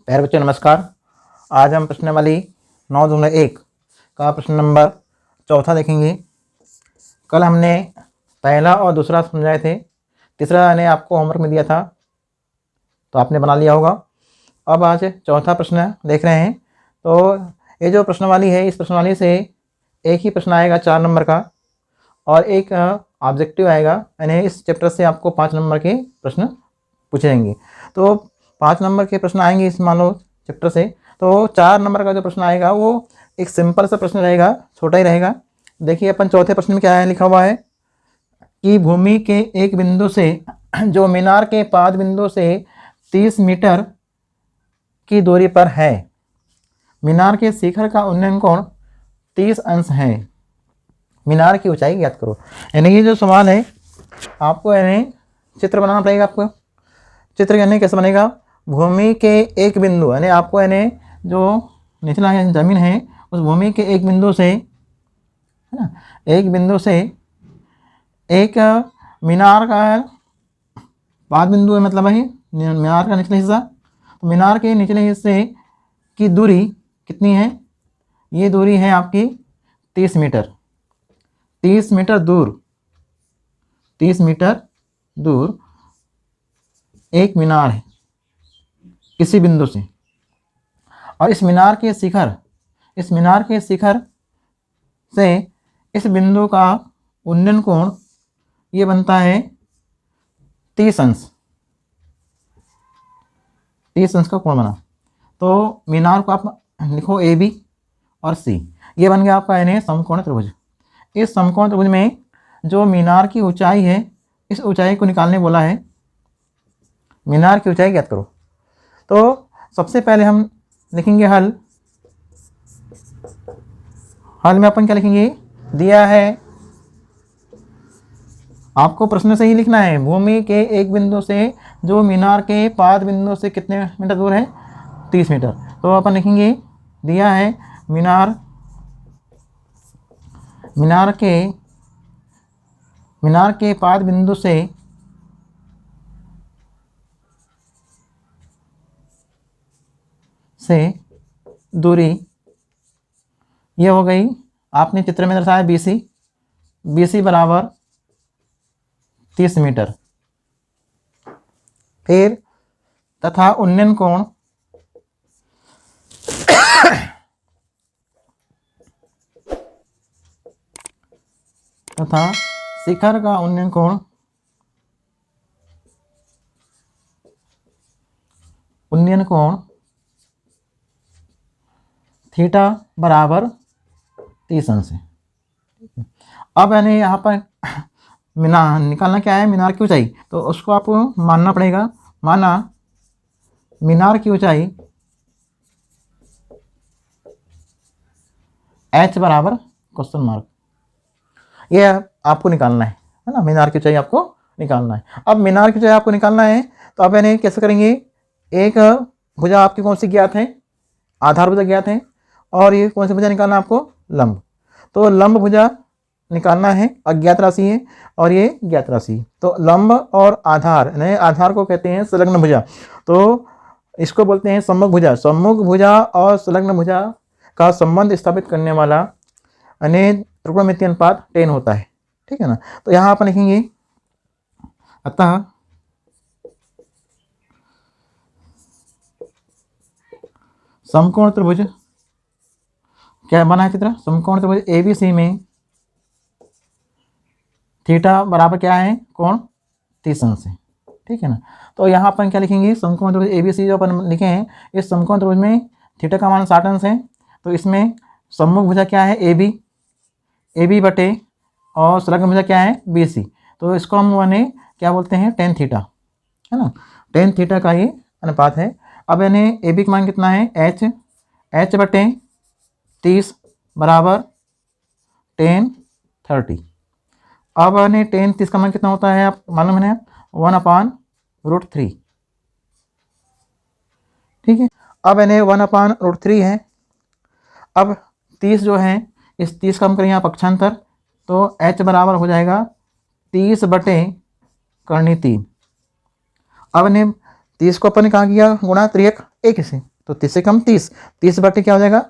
प्यारे बच्चों नमस्कार। आज हम प्रश्नावली 9-1 का प्रश्न नंबर 4 देखेंगे। कल हमने पहला और दूसरा समझाए थे, तीसरा ने आपको होमवर्क में दिया था तो आपने बना लिया होगा। अब आज चौथा प्रश्न देख रहे हैं। तो ये जो प्रश्नावली है, इस प्रश्नावली से एक ही प्रश्न आएगा 4 नंबर का और एक ऑब्जेक्टिव आएगा, यानी इस चैप्टर से आपको 5 नंबर के प्रश्न पूछे जाएंगे। तो 5 नंबर के प्रश्न आएंगे इस मान लो चैप्टर से। तो 4 नंबर का जो प्रश्न आएगा वो एक सिंपल सा प्रश्न रहेगा, छोटा ही रहेगा। देखिए अपन चौथे प्रश्न में क्या है लिखा हुआ है कि भूमि के एक बिंदु से जो मीनार के पाद बिंदु से 30 मीटर की दूरी पर है, मीनार के शिखर का उन्नयन कोण 30 अंश है, मीनार की ऊंचाई ज्ञात करो। यानी ये जो सवाल है आपको यानी चित्र बनाना पड़ेगा। आपको चित्र यानी कैसे बनेगा, भूमि के एक बिंदु यानी आपको यानी जो निचला जमीन है उस भूमि के एक बिंदु से, है ना, एक बिंदु से एक मीनार का पाद बिंदु है, मतलब है मीनार का निचला हिस्सा। तो मीनार के निचले हिस्से की दूरी कितनी है, ये दूरी है आपकी 30 मीटर। 30 मीटर दूर, 30 मीटर दूर एक मीनार है किसी बिंदु से, और इस मीनार के शिखर, इस मीनार के शिखर से इस बिंदु का उन्नयन कोण ये बनता है 30 अंश। 30 अंश का कोण बना। तो मीनार को आप लिखो ए बी और सी, ये बन गया आपका यानी समकोण त्रिभुज। इस समकोण त्रिभुज में जो मीनार की ऊंचाई है, इस ऊंचाई को निकालने बोला है। मीनार की ऊंचाई ज्ञात करो। तो सबसे पहले हम लिखेंगे हल। हल में अपन क्या लिखेंगे, दिया है आपको प्रश्न से ही लिखना है, भूमि के एक बिंदु से जो मीनार के पाद बिंदु से कितने मीटर दूर है, 30 मीटर। तो अपन लिखेंगे दिया है मीनार के पाद बिंदु से दूरी ये हो गई, आपने चित्र में दर्शाया BC बराबर 30 मीटर। फिर तथा उन्नयन कोण तथा शिखर का उन्नयन कोण थीटा बराबर 30 अंश है। अब यानी यहाँ पर मीनार निकालना क्या है, मीनार की ऊंचाई। तो उसको आपको मानना पड़ेगा, माना मीनार की ऊंचाई h बराबर क्वेश्चन मार्क, ये आपको निकालना है ना, मीनार की ऊंचाई आपको निकालना है। अब मीनार की ऊंचाई आपको निकालना है तो अब यानी कैसे करेंगे, एक भुजा आपकी कौन सी ज्ञात है, आधार भुजा ज्ञात है, और ये कौन सी भुजा निकालना है आपको, लंब। तो लंब भुजा निकालना है, अज्ञात राशि है और ये ज्ञात राशि। तो लंब और आधार, नए आधार को कहते हैं संलग्न भुजा, तो इसको बोलते हैं सम्मुख भुजा। सम्मुख भुजा और संलग्न भुजा का संबंध स्थापित करने वाला यानी त्रिकोणमितीय अनुपात 10 होता है, ठीक है ना। तो यहाँ अपन लिखेंगे अतः समकोण त्रिभुज क्या बना है चित्र, समकोण त्रिभुज ABC में थीटा बराबर क्या है, कोण 30 अंश है, ठीक है ना। तो यहाँ अपन क्या लिखेंगे, समकोण त्रिभुज ABC जो अपन लिखे हैं, इस समकोण त्रिभुज में थीटा का मान 60 अंश है। तो इसमें सम्मुख भुजा क्या है, AB बटे और संलग्न भुजा क्या है, BC। तो इसको हम यानी क्या बोलते हैं, tan थीटा, है ना, tan थीटा का ये अनुपात है। अब यानी AB का मान कितना है, H बटे 30 बराबर tan 30। अब यानी tan 30 का मान कितना होता है, आप मालूम है 1/√3, ठीक है। अब यानी 1/√3 है। अब 30 जो है, इस 30 का हम करेंगे यहाँ पक्षांतर, तो H बराबर हो जाएगा 30 बटे करनी 3। अब ने 30 को अपन ने कहाँ किया, गुणा 3 1 से, तो 30 से कम 30, 30 बटे क्या हो जाएगा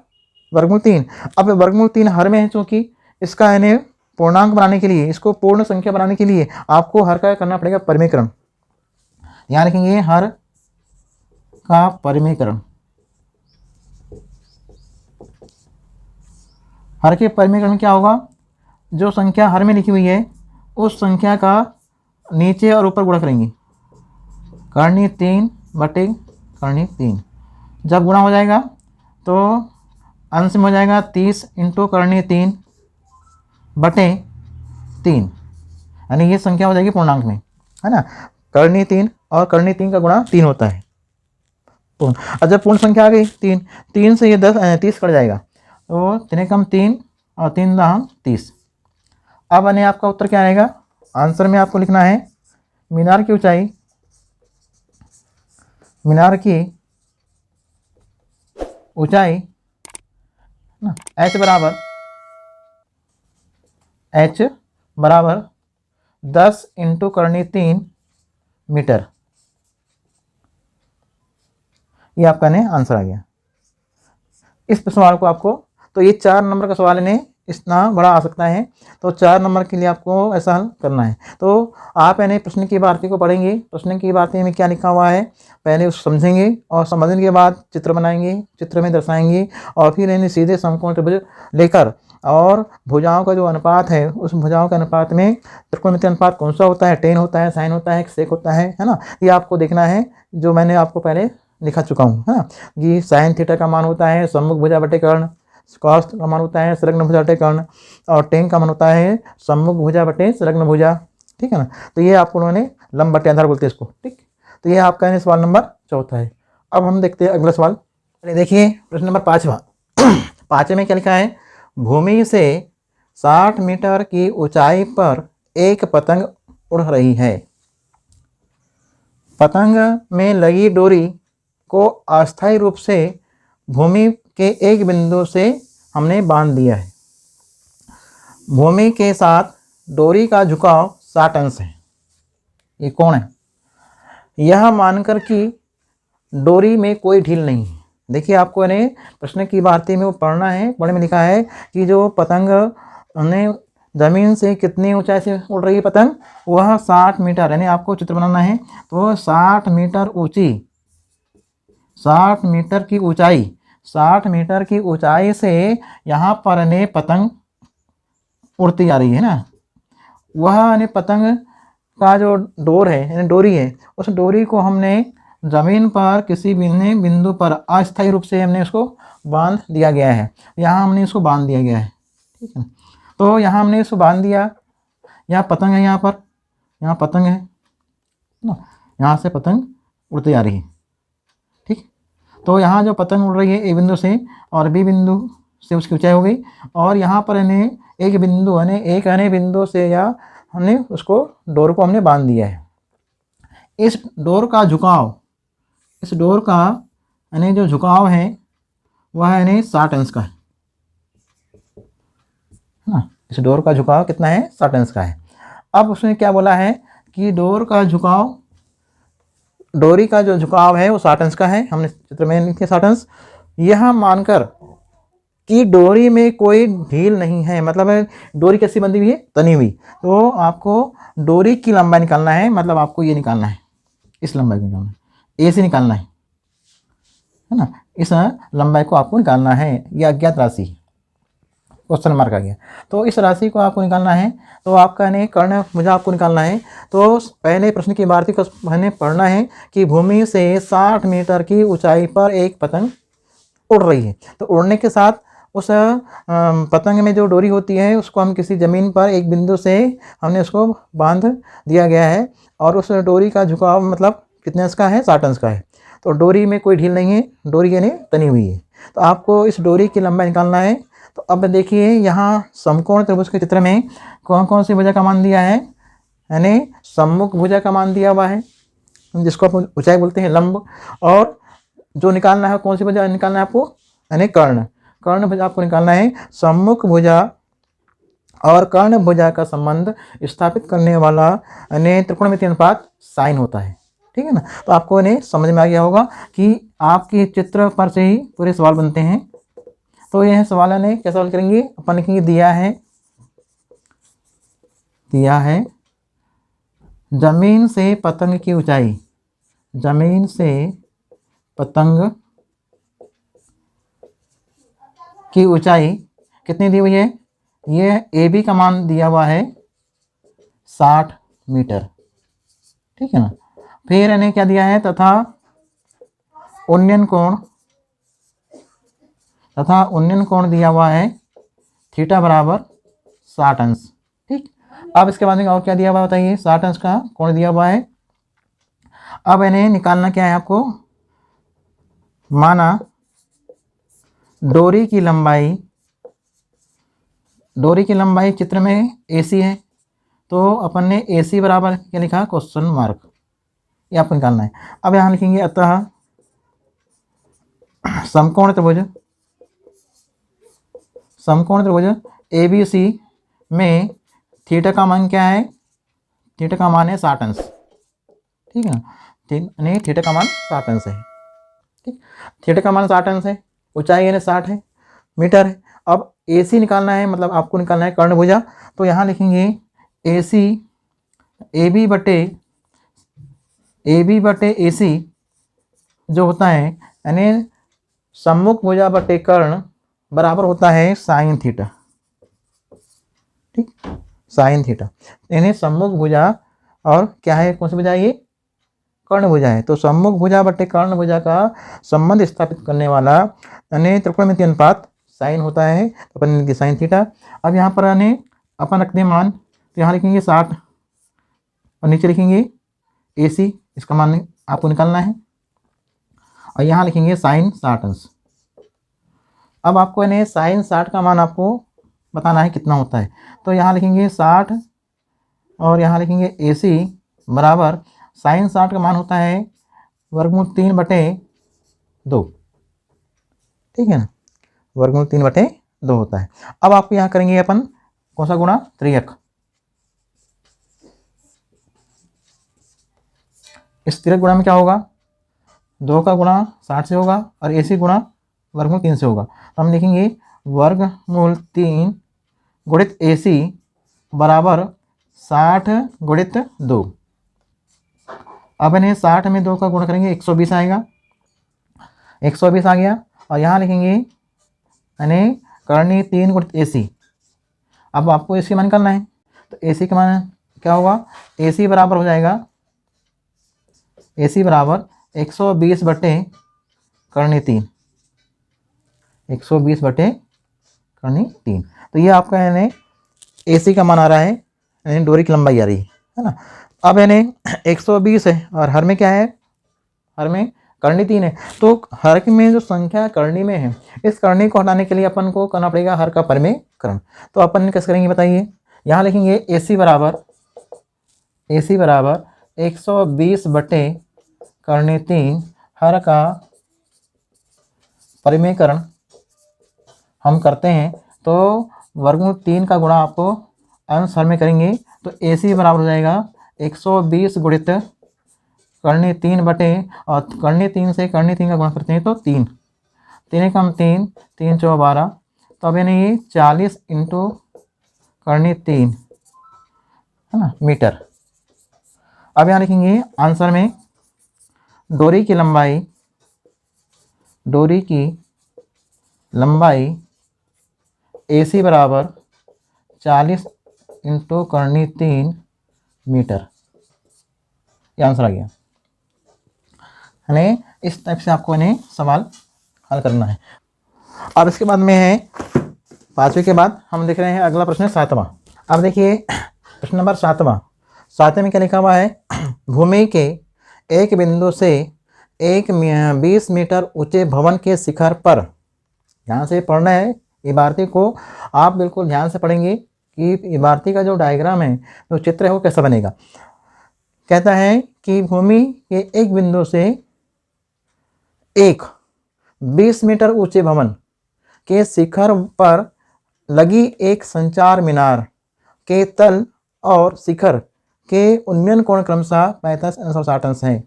वर्गमूल 3। अब वर्गमूल 3 हर में है, चूँकि इसका यानी पूर्णांक बनाने के लिए, इसको पूर्ण संख्या बनाने के लिए आपको हर का करना पड़ेगा परिमेयकरण। याद रखेंगे हर का परिमेयकरण। हर के परिमेयकरण में क्या होगा, जो संख्या हर में लिखी हुई है उस संख्या का नीचे और ऊपर गुणा करेंगे, करणीय 3 बटे करणीय 3। जब गुणा हो जाएगा तो अंश में हो जाएगा 30 इंटू करणीय 3 बटे 3, यानी ये संख्या हो जाएगी पूर्णांक में, है ना। करणीय 3 और करणीय 3 का गुणा 3 होता है पूर्ण। और जब पूर्ण संख्या आ गई 3, 3 से ये 30 कट जाएगा, तो 3 कम 3 और 3 दाम 30। अब यानी आपका उत्तर क्या आएगा, आंसर में आपको लिखना है मीनार की ऊंचाई, मीनार की ऊंचाई ना h बराबर 10 इंटू करणीय 3 मीटर। ये आपका ने आंसर आ गया इस सवाल को आपको। तो ये 4 नंबर का सवाल इन्हें इतना बड़ा आ सकता है, तो 4 नंबर के लिए आपको ऐसा हल करना है। तो आप यानी प्रश्न की भारती को पढ़ेंगे, प्रश्न की भारती में क्या लिखा हुआ है पहले उसको समझेंगे, और समझने के बाद चित्र बनाएंगे, चित्र में दर्शाएंगे, और फिर यानी सीधे समकोण त्रिभुज लेकर और भुजाओं का जो अनुपात है उस भुजाओं के अनुपात में त्रिकोणमितीय अनुपात कौन सा होता है, टेन होता है, साइन होता है, सेक होता है ना। ये आपको देखना है, जो मैंने आपको पहले लिखा चुका हूँ, है ना। कि साइन थीटा का मान होता है सम्मुख भुजा बटे कर्ण, कॉस का मान होता है संलग्न भुजा बटे कर्ण, और टेन का मान होता है सम्मुख भुजा बटे संलग्न भुजा, ठीक है ना। तो ये आपको उन्होंने लंब बटे आधार बोलते हैं इसको, ठीक। तो ये आपका है सवाल नंबर 4 है। अब हम देखते हैं अगला सवाल। देखिए प्रश्न नंबर 5वां। 5 में क्या लिखा है, भूमि से 60 मीटर की ऊंचाई पर एक पतंग उड़ रही है। पतंग में लगी डोरी को अस्थायी रूप से भूमि के एक बिंदु से हमने बांध दिया है। भूमि के साथ डोरी का झुकाव 60 अंश है। ये कौन है, यह मानकर कि डोरी में कोई ढील नहीं है। देखिए आपको ने प्रश्न की भारती में वो पढ़ना है, पढ़ने में लिखा है कि जो पतंग ने ज़मीन से कितनी ऊंचाई से उड़ रही है पतंग, वह 60 मीटर, यानी आपको चित्र बनाना है तो 60 मीटर ऊंची, 60 मीटर की ऊंचाई, 60 मीटर की ऊंचाई से यहाँ पर ने पतंग उड़ती जा रही है ना। वह यानी पतंग का जो डोर है यानी डोरी है, उस डोरी को हमने ज़मीन पर किसी बिंदु पर अस्थायी रूप से हमने उसको बांध दिया गया है। यहाँ हमने इसको बांध दिया गया है, ठीक है। तो यहाँ हमने इसको बांध दिया, यहाँ पतंग है, यहाँ पतंग है ना, यहाँ से पतंग उड़ती जा रही है, ठीक। तो यहाँ जो पतंग उड़ रही है ए बिंदु से और बी बिंदु से उसकी ऊंचाई हो गई, और यहाँ पर इन्हें एक बिंदु यानी एक अन्य बिंदु से या हमने उसको डोर को हमने बांध दिया है। इस डोर का झुकाव, इस डोर का यानी जो झुकाव है वह यानी 60 अंश का है ना। इस डोर का झुकाव कितना है, 60 अंश का है। अब उसने क्या बोला है कि डोर का झुकाव, डोरी का जो झुकाव है वो 60 अंश का है, हमने चित्र में लिखे 60 अंश। यह मानकर कि डोरी में कोई ढील नहीं है, मतलब डोरी कैसी बंधी हुई है, तनी हुई। तो आपको डोरी की लंबाई निकालना है, मतलब आपको ये निकालना है, इस लंबाई को निकालना है, ए से निकालना है ना। इस लंबाई को आपको निकालना है, यह अज्ञात राशि क्वेश्चन मार्क आ गया। तो इस राशि को आपको निकालना है, तो आपका नहीं कर्ण भुजा आपको निकालना है। तो पहले प्रश्न की भारती को मैंने पढ़ना है कि भूमि से 60 मीटर की ऊंचाई पर एक पतंग उड़ रही है। तो उड़ने के साथ उस पतंग में जो डोरी होती है उसको हम किसी ज़मीन पर एक बिंदु से हमने उसको बांध दिया गया है, और उस डोरी का झुकाव मतलब कितने अंश का है, 60 अंश का है। तो डोरी में कोई ढील नहीं है, डोरी यानी तनी हुई है। तो आपको इस डोरी की लंबाई निकालना है। तो अब देखिए यहाँ समकोण त्रिभुज के चित्र में कौन कौन सी भुजा का मान दिया है, यानी सम्मुख भुजा का मान दिया हुआ है जिसको आप ऊंचाई बोलते हैं लंब, और जो निकालना है कौन सी भुजा निकालना है आपको, यानी कर्ण, कर्ण भुजा आपको निकालना है। सम्मुख भुजा और कर्ण भुजा का संबंध स्थापित करने वाला यानी त्रिकोणमितीय अनुपात साइन होता है, ठीक है ना। तो आपको इन्हें समझ में आ गया होगा कि आपके चित्र पर से ही पूरे सवाल बनते हैं। तो यह सवाल है क्या सवाल करेंगे अपन लिखेंगे दिया है जमीन से पतंग की ऊंचाई, जमीन से पतंग की ऊंचाई कितनी दी हुई है। ये ए बी का मान दिया हुआ है 60 मीटर, ठीक है ना। फिर इन्हें क्या दिया है तथा उन्नयन कोण दिया हुआ है थीटा बराबर 60 अंश, ठीक। अब इसके बाद में और क्या दिया हुआ बताइए, 60 अंश का कोण दिया हुआ है। अब इन्हें निकालना क्या है आपको, माना डोरी की लंबाई चित्र में AC है, तो अपन ने AC बराबर क्या लिखा, क्वेश्चन मार्क, ये आपको निकालना है। अब यहाँ लिखेंगे अतः समकोण त्रिभुज ABC में थीटा का मान क्या है, थीटा का मान है 60 अंश, ठीक है ना। नहीं, थीटा का मान 60 अंश है, ठीक। थीटा का मान 60 अंश है, ऊंचाई यानी 60 है, मीटर है। अब AC निकालना है, मतलब आपको निकालना है कर्णभुजा। तो यहाँ लिखेंगे AC AB बटे AC जो होता है यानी सम्मुख भुजा बटे कर्ण बराबर होता है साइन थीटा, ठीक, साइन थीटा। यानी सम्मुख भुजा और क्या है, कौन सी भुजा है, ये कर्ण भुजा है। तो सम्मुख भुजा बटे कर्ण भुजा का संबंध स्थापित करने वाला यानी त्रिकोणमितीय अनुपात साइन होता है, तो अपन लिखेंगे साइन थीटा। अब यहाँ पर अपन रखते हैं मान, तो यहाँ लिखेंगे 60 और नीचे लिखेंगे AC, इसका मान आपको निकालना है, और यहाँ लिखेंगे साइन 60 अंश। अब आपको इन्हें साइन 60 का मान आपको बताना है कितना होता है। तो यहाँ लिखेंगे 60 और यहाँ लिखेंगे AC बराबर साइन 60 का मान होता है वर्गमूल 3/2, ठीक है ना, वर्गमूल 3/2 होता है। अब आपको यहाँ करेंगे अपन कौन सा गुणा, त्रियक। इस त्रियक गुणा में क्या होगा, 2 का गुणा 60 से होगा और AC गुणा वर्गमूल 3 से होगा। तो हम लिखेंगे वर्गमूल 3 गुणित AC बराबर 60 गुणित 2। अब इन्हें 60 में 2 का गुणा करेंगे 120 आएगा, 120 आ गया। और यहाँ लिखेंगे यानी करनी 3 गुणित AC। अब आपको AC मान निकालना है, तो AC का मान क्या होगा, AC बराबर हो जाएगा, AC बराबर 120 बटे करनी 3, 120 बटे करनी 3। तो ये आपका यानी AC का मान आ रहा है, यानी डोरी की लंबाई आ रही है ना। अब यानी 120 है और हर में क्या है, हर में करनी 3 है। तो हर में जो संख्या करनी में है, इस करनी को हटाने के लिए अपन को करना पड़ेगा हर का परिमेयकरण। तो अपन कैसे करेंगे बताइए, यहाँ लिखेंगे AC बराबर 120 बटे करनी 3 हर का परिमेयकरण हम करते हैं। तो वर्गमूल 3 का गुणा आपको अंश हर में करेंगे, तो AC बराबर हो जाएगा 120 गुणित करनी 3 बटे, और करनी 3 से करनी 3 का गुणा करते हैं तो 3, 3 कम 3, 3 चौ 12। तो अब यानी ये 40 इंटू करनी 3 है ना, मीटर। अब यहाँ लिखेंगे आंसर में डोरी की लंबाई AC बराबर 40 इंटू करनी 3 मीटर, ये आंसर आ गया। यानी इस टाइप से आपको इन्हें सवाल हल करना है। अब इसके बाद में है 5वें के बाद हम देख रहे हैं अगला प्रश्न 7वां। अब देखिए प्रश्न नंबर 7वें में क्या लिखा हुआ है, भूमि के एक बिंदु से एक 20 मीटर ऊंचे भवन के शिखर पर, यहाँ से पढ़ना है इबारती को, आप बिल्कुल ध्यान से पढ़ेंगे कि इबारती का जो डायग्राम है, जो चित्र है वो कैसा बनेगा। कहता है कि भूमि के एक बिंदु से एक 20 मीटर ऊंचे भवन के शिखर पर लगी एक संचार मीनार के तल और शिखर के उन्नयन कोण क्रमशः 45 अंश और 60 अंश हैं।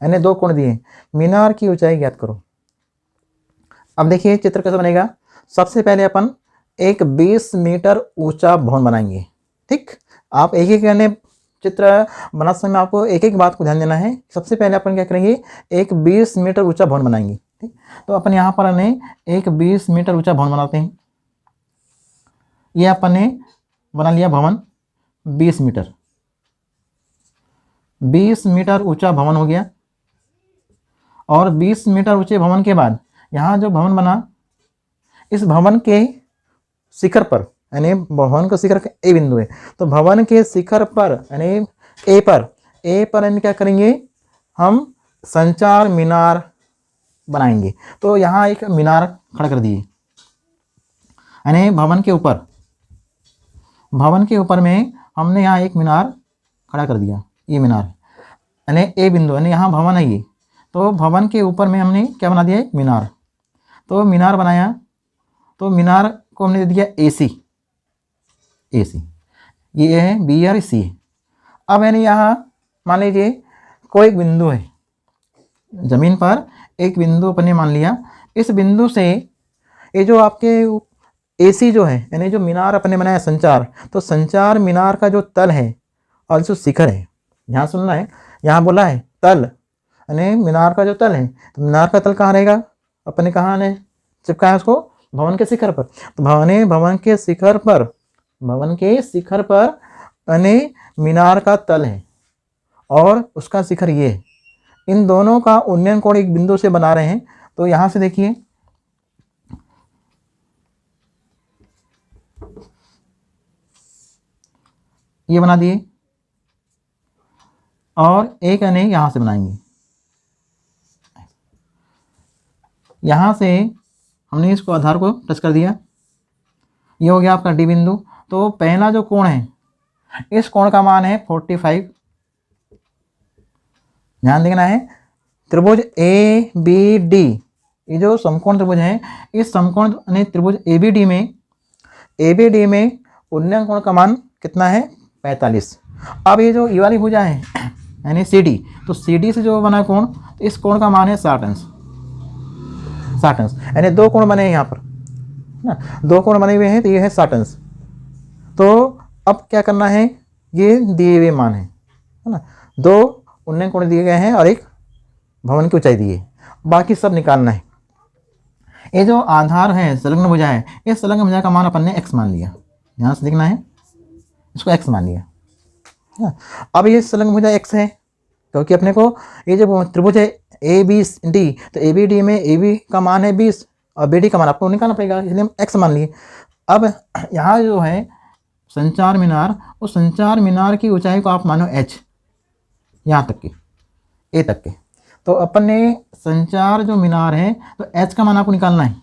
यानी 2 कोण दिए, मीनार की ऊंचाई ज्ञात करो। अब देखिए चित्र कैसे बनेगा। सबसे पहले अपन एक 20 मीटर ऊंचा भवन बनाएंगे। ठीक, आप एक एक यानी चित्र बना समय आपको एक एक बात को ध्यान देना है। सबसे पहले अपन क्या करेंगे, एक 20 मीटर ऊंचा भवन बनाएंगे। ठीक, तो अपन यहाँ पर एक 20 मीटर ऊंचा भवन बनाते हैं। ये अपन ने बना लिया भवन 20 मीटर, 20 मीटर ऊंचा भवन हो गया। और 20 मीटर ऊंचे भवन के बाद यहाँ जो भवन बना, इस भवन के शिखर पर यानी भवन का शिखर ए बिंदु है, तो भवन के शिखर पर यानी ए पर यानी क्या करेंगे, हम संचार मीनार बनाएंगे। तो यहाँ एक मीनार खड़ा कर दिए, यानी भवन के ऊपर में हमने यहाँ एक मीनार खड़ा कर दिया। ये मीनार यानी ए बिंदु यानी यहाँ भवन है ये, तो भवन के ऊपर में हमने क्या बना दिया, एक मीनार। तो मीनार बनाया, तो मीनार को हमने दे दिया AC, ये है B और C है। अब यानी यहाँ मान लीजिए कोई एक बिंदु है, जमीन पर एक बिंदु अपन ने मान लिया। इस बिंदु से ये जो आपके AC जो है यानी जो मीनार अपने बनाया संचार, तो संचार मीनार का जो तल है और जो शिखर है, यहाँ सुनना है, यहाँ बोला है तल यानी मीनार का जो तल है, तो मीनार का तल कहाँ रहेगा, अपने कहाँ ने चिपका है उसको, भवन के शिखर पर। तो भवन के शिखर पर यानी मीनार का तल है और उसका शिखर ये है। इन दोनों का उन्नयन कोण एक बिंदु से बना रहे हैं। तो यहाँ से देखिए ये बना दिए और एक यानी यहाँ से बनाएंगे। यहाँ से हमने इसको आधार को टच कर दिया, ये हो गया आपका डी बिंदु। तो पहला जो कोण है, इस कोण का मान है 45। ध्यान देना है, त्रिभुज ABD, ये जो समकोण त्रिभुज है, इस समकोण यानी त्रिभुज ABD में उन्नयन कोण का मान कितना है, 45। अब ये जो ये वाली भुजा है यानी CD, तो CD से जो बना कोण, तो इस कोण का मान है 60 अंश। यानी 2 कोण बने हैं यहाँ पर ना, 2 कोण बने हुए हैं, तो ये है 60 अंश। तो अब क्या करना है, ये दिए हुए मान है ना, 2 उन्नयन कोण दिए गए हैं और एक भवन की ऊंचाई दी है, बाकी सब निकालना है। ये जो आधार है संलग्न भुजा है, इस संलग्न भुजा का मान अपन ने x मान लिया, यहाँ से लिखना है, इसको x मान लिया। अब ये संलग्न भुजा x है, क्योंकि अपने को ये जो त्रिभुज है ABD, तो ABD में AB का मान है 20 और BD का मान आपको निकालना पड़ेगा, इसलिए हम x मान लिए। अब यहाँ जो है संचार मीनार, उस संचार मीनार की ऊंचाई को आप मानो h, यहाँ तक के A तक के। तो अपन ने संचार जो मीनार है, तो h का मान आपको निकालना है,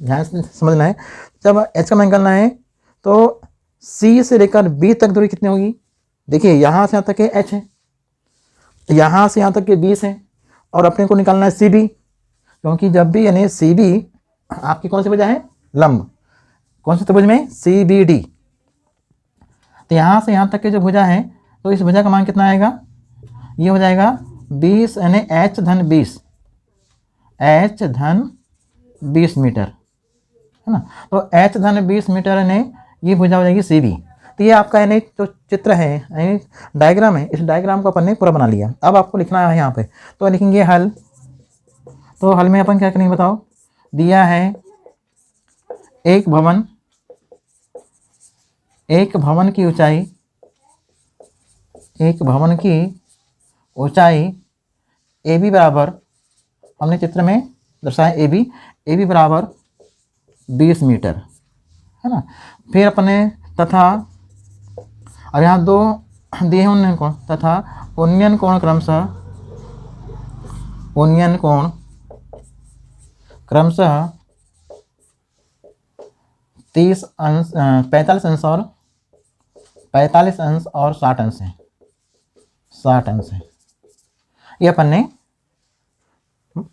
ध्यान से समझना है। जब h का मान निकालना है तो C से लेकर B तक दूरी कितनी होगी, देखिए यहाँ से यहाँ तक के h है, यहाँ से यहाँ तक के 20 है, और अपने को निकालना है CB, क्योंकि जब भी यानी CB आपकी कौन सी भुजा है, लंब, कौन से त्रिभुज में, CBD। तो यहाँ से यहाँ तक के जो भुजा है, तो इस भुजा का मान कितना आएगा, ये हो जाएगा 20 यानी h धन 20 मीटर है ना। तो h धन 20 मीटर यानी ये भुजा हो जाएगी CB। तो ये आपका यानी जो चित्र है यानी डायग्राम है, इस डायग्राम को अपन ने पूरा बना लिया। अब आपको लिखना है यहाँ पे, तो लिखेंगे हल। तो हल में अपन क्या करेंगे बताओ, दिया है एक भवन की ऊंचाई AB बराबर, हमने चित्र में दर्शाया AB बराबर 20 मीटर है ना। फिर अपने तथा, और यहाँ 2 दिए हैं उन्नयन कोण, तथा उन्नयन कोण क्रमशः 30 अंश 45 अंश और 60 अंश है, 60 अंश है। ये अपन ने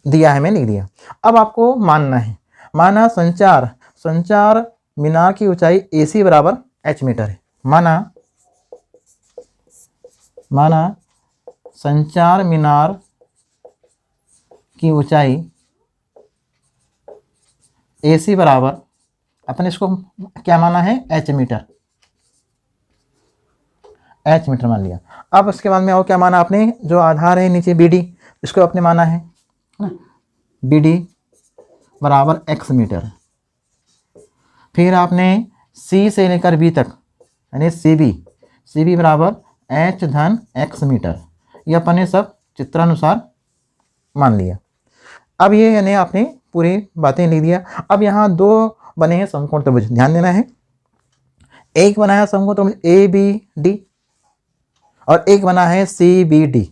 दिया है, मैं लिख दिया। अब आपको मानना है, माना संचार मीनार की ऊंचाई AC बराबर h मीटर है। माना संचार मीनार की ऊंचाई AC बराबर, अपन इसको क्या माना है, H मीटर, H मीटर मान लिया। अब उसके बाद में और क्या माना आपने, जो आधार है नीचे BD, इसको आपने माना है ना, BD बराबर X मीटर। फिर आपने C से लेकर B तक यानी CB बराबर H धन X मीटर, ये अपन ने सब चित्रानुसार मान लिया। अब ये यानी आपने पूरी बातें लिख दिया। अब यहाँ दो बने हैं समकोण त्रिभुज, ध्यान देना है। एक बना है समकोण त्रिभुज ABD और एक बना है CBD।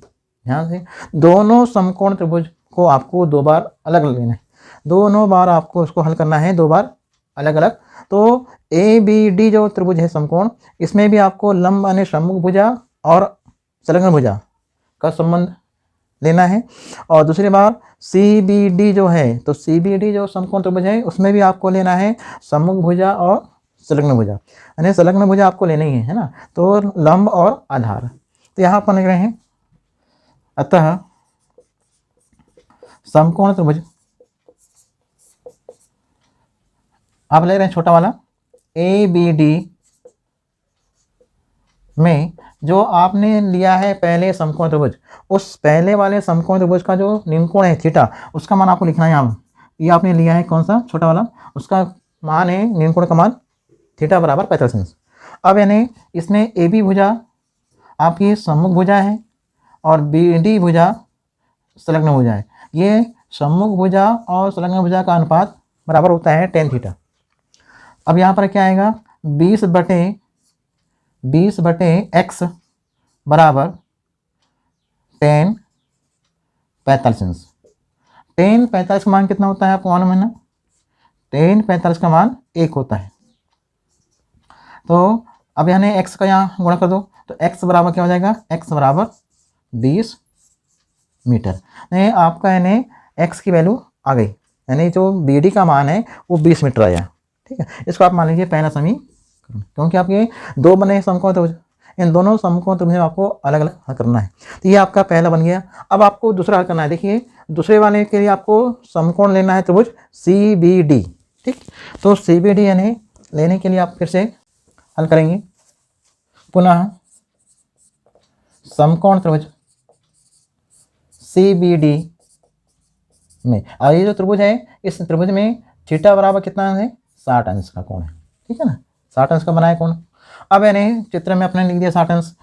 ध्यान से, दोनों समकोण त्रिभुज को आपको दो बार अलग अलग लेना है, दोनों बार आपको उसको हल करना है, दो बार अलग अलग। तो ABD जो त्रिभुज है समकोण, इसमें भी आपको लंब यानी सम्मुख भुजा और संलग्न भुजा का संबंध लेना है। और दूसरी बार CBD जो है, तो CBD जो समकोण त्रिभुज है उसमें भी आपको लेना है सम्मुख भुजा और संलग्न भुजा, यानी संलग्न भुजा आपको लेना ही है ना, तो लंब और आधार। तो यहाँ पर लिख रहे हैं, अतः समकोण त्रिभुज, आप ले रहे हैं छोटा वाला ABD में जो आपने लिया है पहले समकोण त्रिभुज, उस पहले वाले समकोण त्रिभुज का जो निम्नकोण है थीटा, उसका मान आपको लिखना है यहाँ। ये आपने लिया है कौन सा, छोटा वाला, उसका मान है निम्नकोण का मान थीटा बराबर 45 अंश। अब यानी इसमें AB भुजा आपकी सम्मुख भुजा है और BD भुजा संलग्न भुजा है। ये सम्मुख भुजा और संलग्न भुजा का अनुपात बराबर होता है tan थीटा। अब यहाँ पर क्या आएगा, 20 बटे x बराबर tan 45 अंश। tan 45 का मान कितना होता है आपको मालूम है ना, tan 45 का मान 1 होता है। तो अब यानी x का यहाँ गुणा कर दो, तो x बराबर क्या हो जाएगा, x बराबर 20 मीटर। नहीं, आपका यानी x की वैल्यू आ गई, यानी जो BD का मान है वो 20 मीटर आया। ठीक है, इसको आप मान लीजिए पहला समीकरण, क्योंकि आपके दो बने समकोण त्रिभुज, इन दोनों समकोण त्रिभुज आपको अलग अलग हल करना है। तो ये आपका पहला बन गया। अब आपको दूसरा हल करना है। देखिए, दूसरे वाले के लिए आपको समकोण लेना है त्रिभुज CBD। ठीक, तो CBD यानी लेने के लिए आप फिर से हल करेंगे पुनः समकोण त्रिभुज CBD में। और ये जो त्रिभुज है, इस त्रिभुज में थीटा बराबर कितना है, 60 अंश का कोण है। ठीक है ना, 60 अंश का बनाया कोण। अब यानी चित्र में अपने लिख दिया 60 अंश।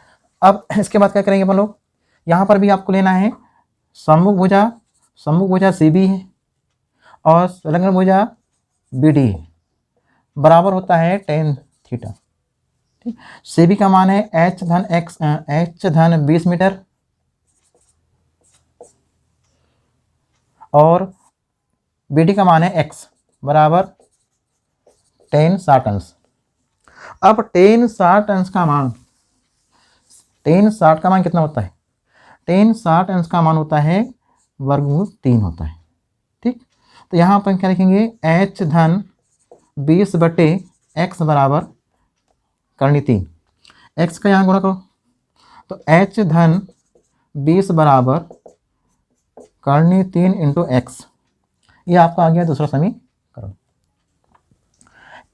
अब इसके बाद क्या करेंगे अपन लोग, यहाँ पर भी आपको लेना है सम्मुख भुजा CB है और संलग्न भुजा BD है, बराबर होता है tan थीटा। ठीक, CB का मान है H धन 20 मीटर और BD का मान है x बराबर tan 60 अंश। अब tan 60 अंश का मान, tan 60 का मान कितना होता है, tan 60 अंश का मान होता है वर्गमूल 3 होता है। ठीक, तो यहाँ पर क्या लिखेंगे, H धन 20 बटे x बराबर करनी 3, x का यहाँ गुणा करो, तो H धन 20 बराबर करनी 3 इंटू x। ये आपका आ गया दूसरा समीकरण।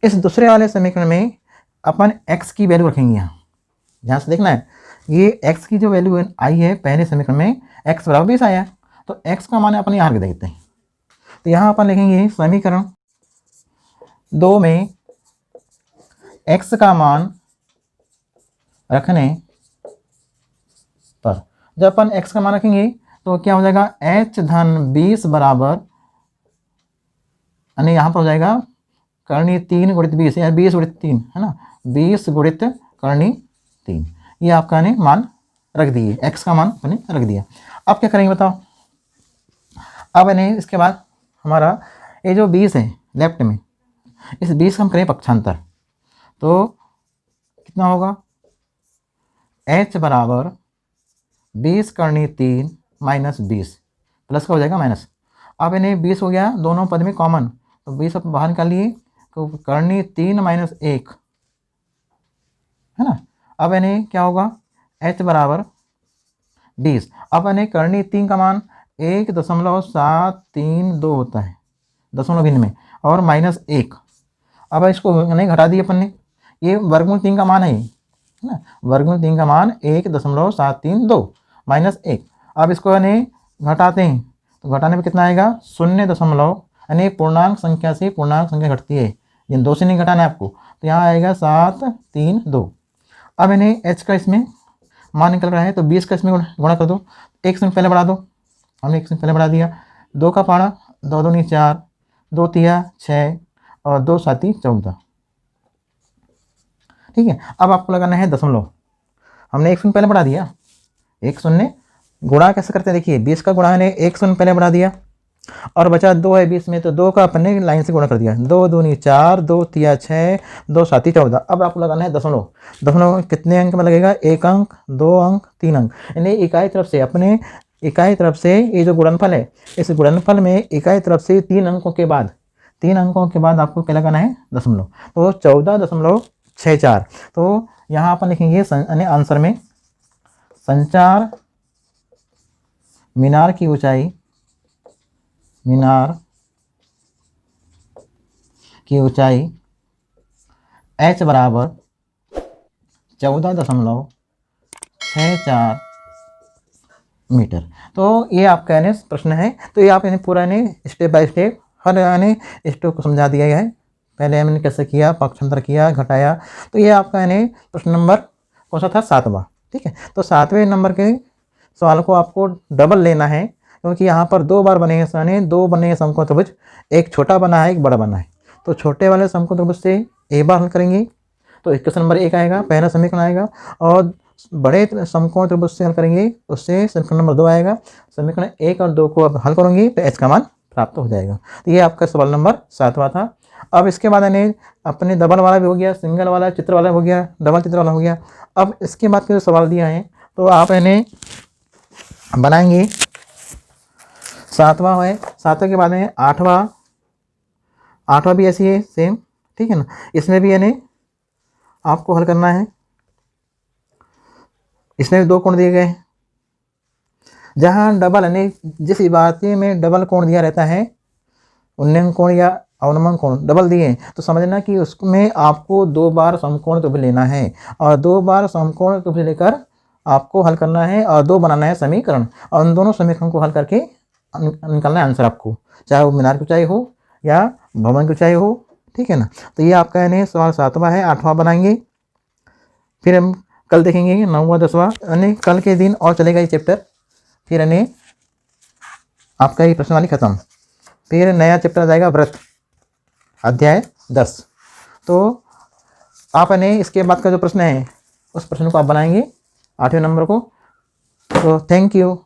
इस दूसरे वाले समीकरण में अपन x की वैल्यू रखेंगे। यहाँ ध्यान से देखना है, ये x की जो वैल्यू आई है पहले समीकरण में x बराबर 20 आया, तो x का मान अपन यहाँ रख देते हैं। तो यहाँ अपन लिखेंगे समीकरण 2 में x का मान रखने पर, जब अपन x का मान रखेंगे तो क्या हो जाएगा, H धन 20 बराबर, यानी यहाँ पर हो जाएगा करनी 3 गुणित 20 या 20 गुणित 3 है ना, 20 गुणित करनी 3। ये आपका ने मान रख दिए, x का मान अपने रख दिया। अब क्या करेंगे बताओ, अब यानी इसके बाद हमारा ये जो 20 है लेफ्ट में, इस 20 का हम करें पक्षांतर, तो कितना होगा, H बराबर 20 करनी 3 माइनस 20 प्लस का हो जाएगा माइनस। अब यानी 20 हो गया दोनों पद में कॉमन, तो 20 अब बाहर निकाल लिए, तो करनी 3 माइनस 1 है ना। अब यानी क्या होगा, H बराबर 20। अब यानी करनी 3 का मान 1.732 होता है दशमलव भिन्न में, और -1। अब इसको नहीं घटा दिए अपन ने, ये वर्गमूल 3 का मान है ना, वर्गमूल 3 का मान 1.732 -1। अब इसको यानी घटाते हैं तो घटाने में कितना आएगा, 0 यानी पूर्णांक संख्या से पूर्णांक संख्या घटती है, ये 2 से नहीं घटाना है आपको, तो यहाँ आएगा 732। अब इन्हें h का इसमें मान निकल रहा है तो 20 का इसमें गुणा कर दो, 1 से पहले बढ़ा दो, हमने 1 से पहले बढ़ा दिया, 2 का पारा 2 दूनी 4, 2 तिया 6 और 2 साती 14। ठीक है, अब आपको लगाना है दशमलव, हमने 1 शून्य पहले बढ़ा दिया, 1 शून्य गुणा कैसे करते हैं देखिए, 20 का गुणा ने 1 शून्य पहले बढ़ा दिया और बचा 2 है 20 में, तो 2 का अपने लाइन से गुणा कर दिया, 2 दूनी 4, 2 तिया 6, 2 साती 14। अब आपको लगाना है दशमलव, दशमलव कितने अंक में लगेगा, 1 अंक, 2 अंक, 3 अंक, यानी इकाई तरफ से अपने इकाई तरफ से ये जो गुणनफल है, इस गुणनफल में इकाई तरफ से 3 अंकों के बाद आपको क्या लगाना है, दशमलव, तो 14.64। तो यहाँ अपन लिखेंगे आंसर में संचार मीनार की ऊंचाई h बराबर 14.64 मीटर। तो ये आपका यानी प्रश्न है, तो ये आप यानी पूरा यानी स्टेप बाय स्टेप हर यानी स्टेप को समझा दिया गया है। पहले हमने कैसे किया, पक्षांतर किया, घटाया, तो ये आपका यानी प्रश्न नंबर कौन सा था, 7वां। ठीक है, तो 7वें नंबर के सवाल को आपको डबल लेना है, क्योंकि यहाँ पर 2 बार बनेंगे यानी 2 बनेंगे समकोण त्रिभुज, एक छोटा बना है एक बड़ा बना है, तो छोटे वाले समकोण त्रिभुज से एक बार हल करेंगे तो इक्वेशन नंबर 1 आएगा, पहला समीकरण आएगा, और बड़े समकोण त्रिभुज से हल करेंगे उससे समीकरण नंबर 2 आएगा। समीकरण 1 और 2 को अब हल करेंगे तो h का मान प्राप्त हो जाएगा। तो ये आपका सवाल नंबर 7वां था। अब इसके बाद यानी अपने डबल वाला भी हो गया, सिंगल वाला, चित्र वाला हो गया, डबल चित्र वाला हो गया। अब इसके बाद के जो सवाल दिया है तो आप यानी बनाएंगे, 7वां है, 7वें के बाद में 8वां भी ऐसी है सेम। ठीक है ना, इसमें भी यानी आपको हल करना है, इसमें भी 2 कोण दिए गए हैं, जहाँ डबल यानी जिस इबारती में डबल कोण दिया रहता है, उन्नयन कोण या अवनमन कोण डबल दिए, तो समझना कि उसमें आपको 2 बार समकोण त्रिभुज लेना है, और 2 बार समकोण त्रिभुज लेकर आपको हल करना है और 2 बनाना है समीकरण, और उन दोनों समीकरण को हल करके निकालना है आंसर आपको, चाहे वो मीनार की ऊंचाई हो या भवन की ऊंचाई हो। ठीक है ना, तो ये आपका यानी सवाल 7वां है। 8वां बनाएंगे, फिर हम कल देखेंगे 9वां 10वां, यानी कल के दिन और चलेगा ये चैप्टर, फिर यानी आपका ये प्रश्नावली खत्म, फिर नया चैप्टर आ जाएगा व्रत अध्याय 10। तो आप यानी इसके बाद का जो प्रश्न है उस प्रश्न को आप बनाएंगे 8वें नंबर को। तो थैंक यू।